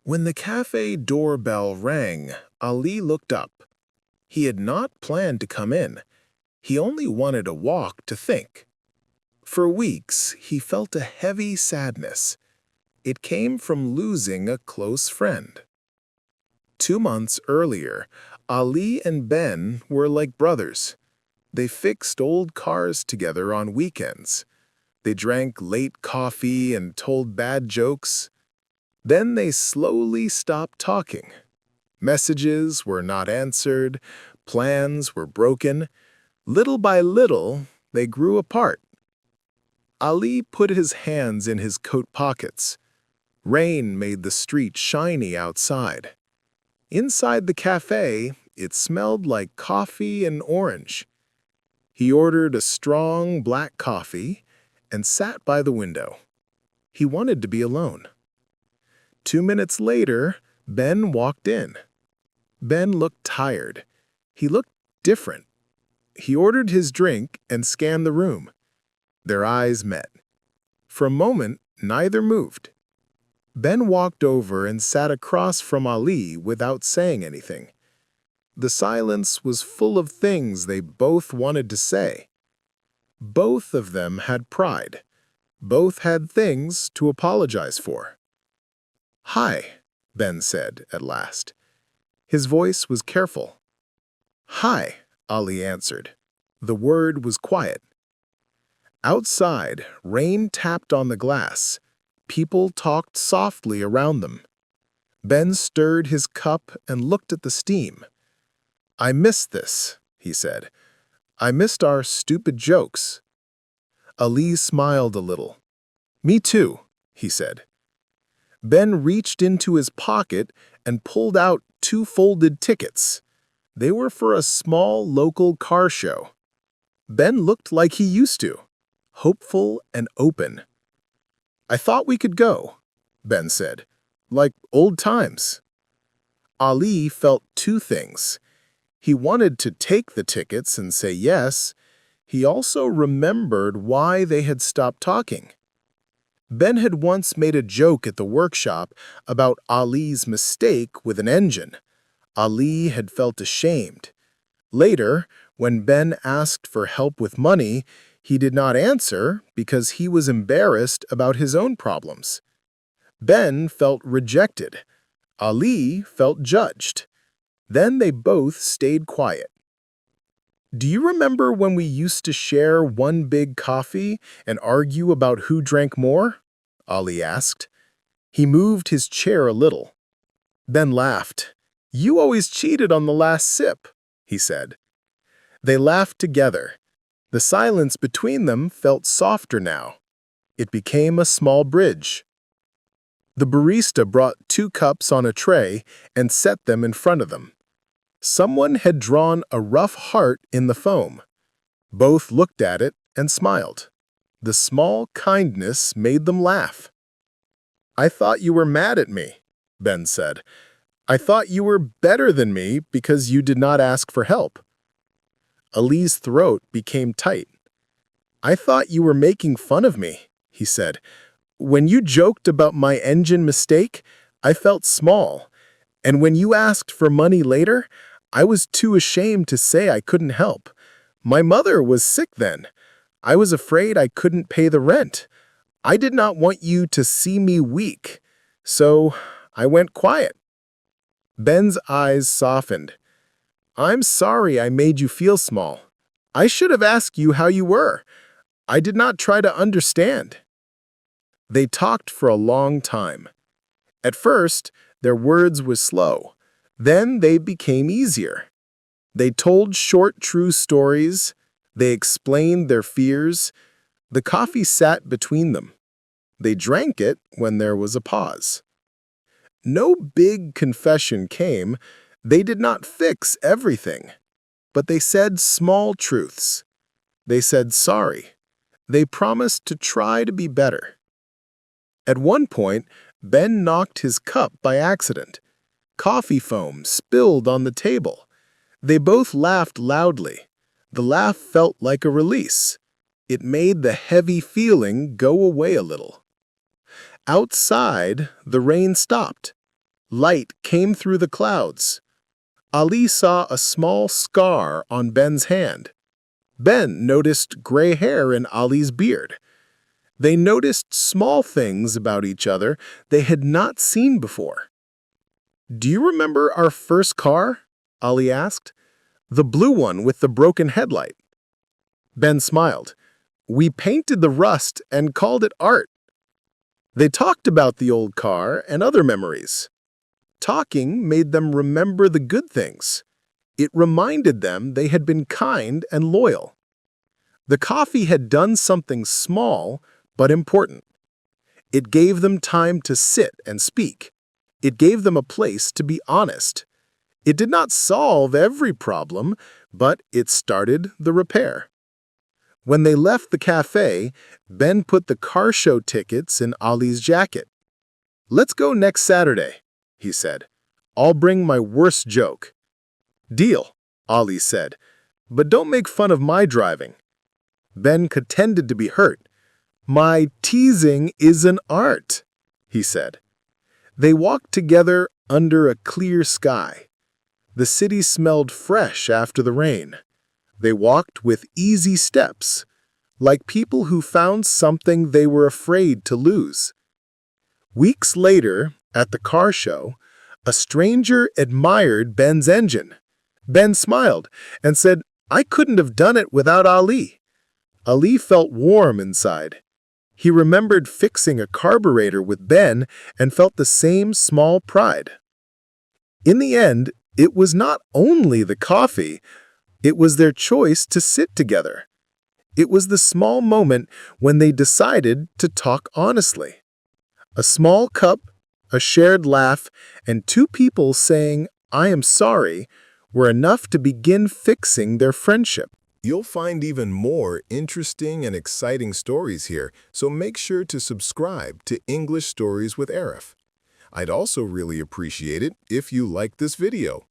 When the cafe doorbell rang, Ali looked up. He had not planned to come in. He only wanted a walk to think. For weeks, he felt a heavy sadness. It came from losing a close friend. 2 months earlier, Ali and Ben were like brothers. They fixed old cars together on weekends. They drank late coffee and told bad jokes. Then they slowly stopped talking. Messages were not answered, plans were broken. Little by little, they grew apart. Ali put his hands in his coat pockets. Rain made the street shiny outside. Inside the cafe, it smelled like coffee and orange. He ordered a strong black coffee and sat by the window. He wanted to be alone. 2 minutes later, Ben walked in. Ben looked tired. He looked different. He ordered his drink and scanned the room. Their eyes met. For a moment, neither moved. Ben walked over and sat across from Ali without saying anything. The silence was full of things they both wanted to say. Both of them had pride. Both had things to apologize for. "Hi," Ben said at last. His voice was careful. "Hi," Ali answered. The word was quiet. Outside, rain tapped on the glass. People talked softly around them. Ben stirred his cup and looked at the steam. "I missed this," he said. "I missed our stupid jokes." Ali smiled a little. "Me too," he said. Ben reached into his pocket and pulled out 2 folded tickets. They were for a small local car show. Ben looked like he used to, hopeful and open. "I thought we could go," Ben said, "like old times." Ali felt 2 things. He wanted to take the tickets and say yes. He also remembered why they had stopped talking. Ben had once made a joke at the workshop about Ali's mistake with an engine. Ali had felt ashamed. Later, when Ben asked for help with money, he did not answer because he was embarrassed about his own problems. Ben felt rejected. Ali felt judged. Then they both stayed quiet. "Do you remember when we used to share one big coffee and argue about who drank more?" Ali asked. He moved his chair a little. Ben laughed. "You always cheated on the last sip," he said. They laughed together. The silence between them felt softer now. It became a small bridge. The barista brought 2 cups on a tray and set them in front of them. Someone had drawn a rough heart in the foam. Both looked at it and smiled. The small kindness made them laugh. "I thought you were mad at me," Ben said. "I thought you were better than me because you did not ask for help." Ali's throat became tight. "I thought you were making fun of me," he said. "When you joked about my engine mistake, I felt small. And when you asked for money later, I was too ashamed to say I couldn't help. My mother was sick then. I was afraid I couldn't pay the rent. I did not want you to see me weak, so I went quiet." Ben's eyes softened. "I'm sorry I made you feel small. I should have asked you how you were. I did not try to understand." They talked for a long time. At first, their words were slow. Then they became easier. They told short, true stories. They explained their fears. The coffee sat between them. They drank it when there was a pause. No big confession came. They did not fix everything. But they said small truths. They said sorry. They promised to try to be better. At one point, Ben knocked his cup by accident. Coffee foam spilled on the table. They both laughed loudly. The laugh felt like a release. It made the heavy feeling go away a little. Outside, the rain stopped. Light came through the clouds. Ali saw a small scar on Ben's hand. Ben noticed gray hair in Ali's beard. They noticed small things about each other they had not seen before. "Do you remember our first car?" Ali asked. "The blue one with the broken headlight." Ben smiled. "We painted the rust and called it art." They talked about the old car and other memories. Talking made them remember the good things. It reminded them they had been kind and loyal. The coffee had done something small but important. It gave them time to sit and speak. It gave them a place to be honest. It did not solve every problem, but it started the repair. When they left the cafe, Ben put the car show tickets in Ali's jacket. "Let's go next Saturday," he said. "I'll bring my worst joke." "Deal," Ali said, "but don't make fun of my driving." Ben pretended to be hurt. "My teasing is an art," he said. They walked together under a clear sky. The city smelled fresh after the rain. They walked with easy steps, like people who found something they were afraid to lose. Weeks later, at the car show, a stranger admired Ben's engine. Ben smiled and said, "I couldn't have done it without Ali." Ali felt warm inside. He remembered fixing a carburetor with Ben and felt the same small pride. In the end, it was not only the coffee, it was their choice to sit together. It was the small moment when they decided to talk honestly. A small cup, a shared laugh, and two people saying, "I am sorry," were enough to begin fixing their friendship. You'll find even more interesting and exciting stories here, so make sure to subscribe to English Stories with Arif. I'd also really appreciate it if you liked this video.